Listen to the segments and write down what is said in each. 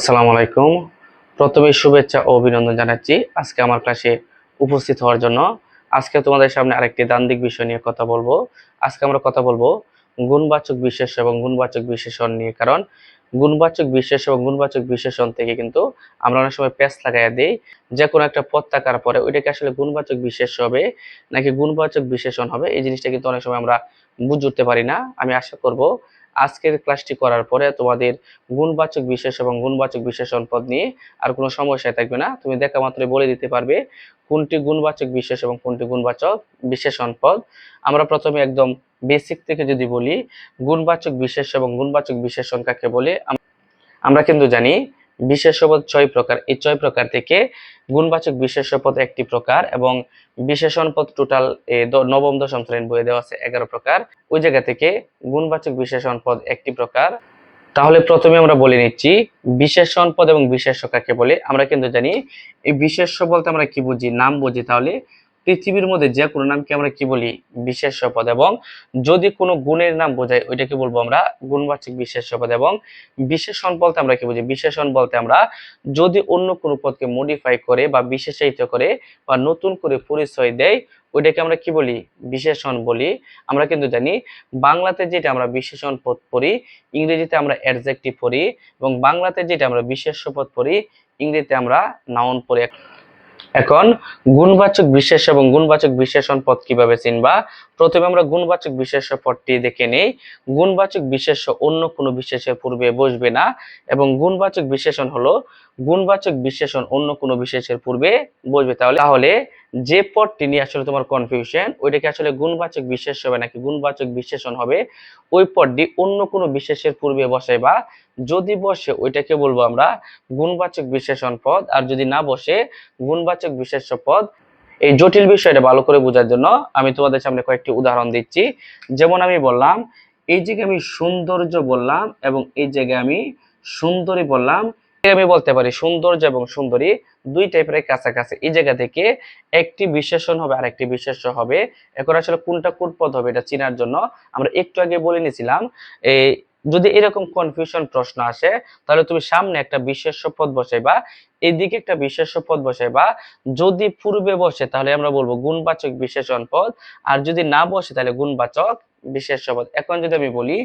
আসসালামু আলাইকুম। প্রথমে শুভেচ্ছা ও অভিনন্দন জানাচ্ছি আজকে আমার ক্লাসে উপস্থিত হওয়ার জন্য। আজকে তোমাদের সামনে আরেকটি দ্বান্দ্বিক বিষয় নিয়ে কথা বলবো। আজকে আমরা কথা বলবো গুণবাচক বিশেষ্য এবং গুণবাচক বিশেষণ নিয়ে। কারণ গুণবাচক বিশেষ্য এবং গুণবাচক বিশেষণ থেকে কিন্তু আমরা অনেক সময় প্যাচ লাগাইয়া দিই যে কোনো একটা পদ থাকার পরে ওইটাকে আসলে গুণবাচক বিশেষ্য হবে নাকি গুণবাচক বিশেষণ হবে, এই জিনিসটা কিন্তু অনেক সময় আমরা বুঝে উঠতে পারি না। আমি আশা করব আজকের ক্লাসটি করার পরে তোমাদের গুণবাচক বিশেষ এবং গুণবাচক বিশেষণ পদ নিয়ে আর কোনো সমস্যা থাকবে না। তুমি দেখা মাত্রই বলে দিতে পারবে কোনটি গুণবাচক বিশেষ এবং কোনটি গুণবাচক বিশেষণ পদ। আমরা প্রথমে একদম বেসিক থেকে যদি বলি, গুণবাচক বিশেষ এবং গুণবাচক বিশেষণ কাকে বলে। আমরা কিন্তু জানি বিশেষ্য পদ 6 প্রকার। এই 6 প্রকার থেকে গুণবাচক বিশেষ্য পদ একটি প্রকার এবং বিশেষণ পদ টোটাল নবম দশম শ্রেণীর বইয়ে দেওয়া আছে 11 প্রকার। ওই জায়গা থেকে গুণবাচক বিশেষণ পদ একটি প্রকার। তাহলে প্রথমে আমরা বলে নিচ্ছি বিশেষণ পদ এবং বিশেষ্য কাকে বলে। আমরা কিন্তু জানি এই বিশেষ্য বলতে আমরা কি বুঝি, নাম বুঝি। তাহলে পৃথিবীর মধ্যে যে কোনো নামকে আমরা কি বলি, বিশেষ্য পদ। এবং যদি কোনো গুণের নাম বোঝায় ওইটাকে বলবো আমরা গুণবাচক বিশেষ্য পদ। এবং বিশেষণ বলতে আমরা কি বুঝি, বিশেষণ বলতে আমরা যদি অন্য কোনো পদকে মডিফাই করে বা বিশেষায়িত করে বা নতুন করে পরিচয় দেয় ওইটাকে আমরা কি বলি, বিশেষণ বলি। আমরা কিন্তু জানি বাংলাতে যেটা আমরা বিশেষণ পদ পড়ি, ইংরেজিতে আমরা অ্যাডজেক্টিভ পড়ি, এবং বাংলাতে যেটা আমরা বিশেষ্য পদ পড়ি, ইংরেজিতে আমরা নাউন পড়ি। এখন গুণবাচক বিশেষ্য এবং গুণবাচক বিশেষণ পদ কিভাবে চিনবা? প্রথমে আমরা গুণবাচক বিশেষ্য পদটি দেখে নেই। গুণবাচক বিশেষ্য অন্য কোনো বিশেষের পূর্বে বসবে না, এবং গুণবাচক বিশেষণ হলো গুণবাচক বিশেষণ অন্য কোনো বিশেষের পূর্বে বসবে। তাহলে যে পদটি নিয়ে আসলে তোমার কনফিউশন, ওইটাকে আসলে গুণবাচক বিশেষ্য হবে নাকি গুণবাচক বিশেষণ হবে, ওই পদটি অন্য কোনো বিশেষের পূর্বে বসাইবা। যদি বসে ওইটাকে বলবো আমরা গুণবাচক বিশেষণ পদ, আর যদি না বসে গুণবাচক বিশেষ্য পদ। এই জটিল বিষয়টা ভালো করে বোঝার জন্য আমি তোমাদের সামনে কয়েকটি উদাহরণ দিচ্ছি। যেমন আমি বললাম এই জায়গায় আমি সৌন্দর্য বললাম এবং এই জায়গায় আমি সুন্দরী বললাম। আমি বলতে পারি সৌন্দর্য এবং সুন্দরী দুই টাইপের কাছাকাছি। এই জায়গা থেকে একটি বিশেষণ হবে আর একটি বিশেষ্য হবে। এখন আসলে কোনটা কোন পদ হবে এটা চেনার জন্য আমরা একটু আগে বলে নিয়েছিলাম, এই যদি এরকম কনফিউশন প্রশ্ন আসে তাহলে তুমি সামনে একটা বিশেষ্য পদ বসাইবা, এদিকে একটা বিশেষ্য পদ বসাইবা। যদি পূর্বে বসে তাহলে আমরা বলবো গুণবাচক বিশেষণ পদ, আর যদি না বসে তাহলে গুণবাচক বিশেষ্য পদ। এখন যদি আমি বলি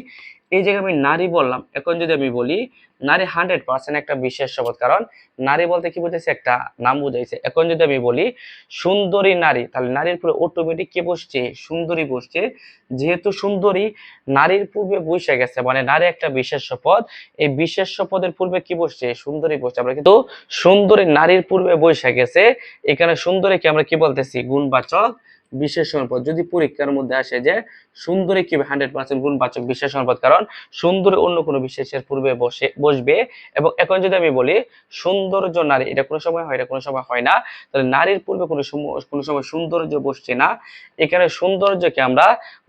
এই জায়গায় আমি নারী বললাম, এখন যদি আমি বলি নারী 100% একটা বিশেষ্য পদ, কারণ নারী বলতে কি বুঝাইছে, একটা নাম বুঝাইছে। এখন যদি আমি বলি সুন্দরী নারী, তাহলে নারীর পরে অটোমেটিক কি বসছে, সুন্দরী বসছে। যেহেতু সুন্দরী নারীর পূর্বে বসে গেছে, মানে নারী একটা বিশেষ্য পদ, এই বিশেষ্য পদের পূর্বে কি বসছে, সুন্দরী বসছে। আমরা কিন্তু সুন্দরী নারীর পূর্বে বসে গেছে, এখানে সুন্দরীকে আমরা কি বলতেছি, গুণবাচক বিশেষণ পদ। যদি পরীক্ষার মধ্যে আসে যে সুন্দরী কি 100% গুণবাচক বিশেষণ পদ, কারণ সুন্দরী অন্য কোনো বিশেষের পূর্বে বসবে। এবং এখন যদি আমি বলি সৌন্দর্য নারী, এটা কোনো সময় হয়, এটা কোনো সময় হয় না। তাহলে নারীর পূর্বে কোনো সময় সৌন্দর্য বসছে না। এখানে সৌন্দর্যকে আমরা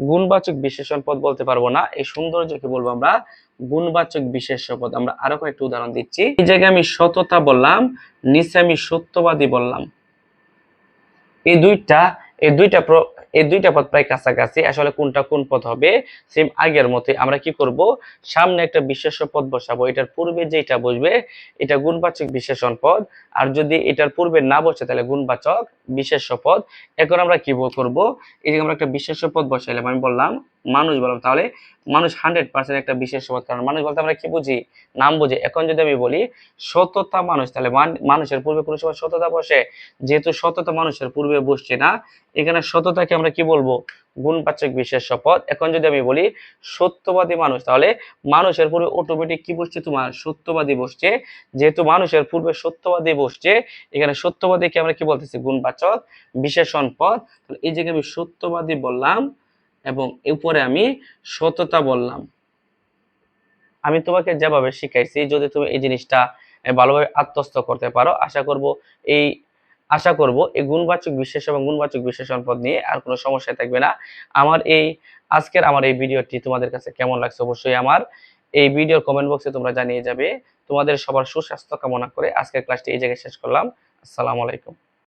গুণবাচক বিশেষণ পদ বলতে পারবো না, এই সৌন্দর্যকে বলবো আমরা গুণবাচক বিশেষ্য পদ। আমরা আরো কয়েকটা উদাহরণ দিচ্ছি। এই জায়গায় আমি সততা বললাম, নিচে আমি সত্যবাদী বললাম। এই দুইটা এই দুইটা পদ প্রায় কাছাকাছি। আসলে কোনটা কোন পদ হবে সেম আগের মতোই। আমরা কি করব, সামনে একটা বিশেষ্য পদ বসাবো, এটার পূর্বে যেটা বসবে এটা গুণবাচক বিশেষণ পদ, আর যদি এটার পূর্বে না বসে তাহলে গুণবাচক বিশেষ্য পদ। এখন আমরা কি করব, এই যে আমরা একটা বিশেষ্য পদ বসাইলাম, আমি বললাম মানুষ বললাম, তাহলে মানুষ 100% একটা বিশেষ্য পদ, কারণ মানুষ বলতে আমরা কি বুঝি, নাম বুঝি। এখন যদি আমি বলি সততা মানুষ, তাহলে মানুষের পূর্বে কোনো সময় সততা বসে, যেহেতু সততা মানুষের পূর্বে বসছে না, এখানে সততাকে আমরা কি বলবো, গুণবাচক বিশেষ্য পদ। এখন যদি আমি বলি সত্যবাদী মানুষ, তাহলে মানুষের পূর্বে অটোমেটিক কি বসছে, তোমার সত্যবাদী বসছে। যেহেতু মানুষের পূর্বে সত্যবাদী বসছে, এখানে সত্যবাদীকে আমরা কি বলতেছি, গুণবাচক বিশেষণ পদ। তাহলে এই জায়গায় আমি সত্যবাদী বললাম এবং উপরে আমি সততা বললাম। আমি তোমাকে যেভাবে শিখাইছি যদি তুমি এই জিনিসটা ভালোভাবে আত্মস্থ করতে পারো, আশা করব এই গুণবাচক বিশেষ এবং গুণবাচক বিশেষণ পদ নিয়ে আর কোনো সমস্যা থাকবে না। আজকের আমার এই ভিডিওটি তোমাদের কাছে কেমন লাগছে অবশ্যই আমার এই ভিডিওর কমেন্ট বক্সে তোমরা জানিয়ে যাবে। তোমাদের সবার সুস্বাস্থ্য কামনা করে আজকের ক্লাসটি এই জায়গায় শেষ করলাম। আসসালামু আলাইকুম।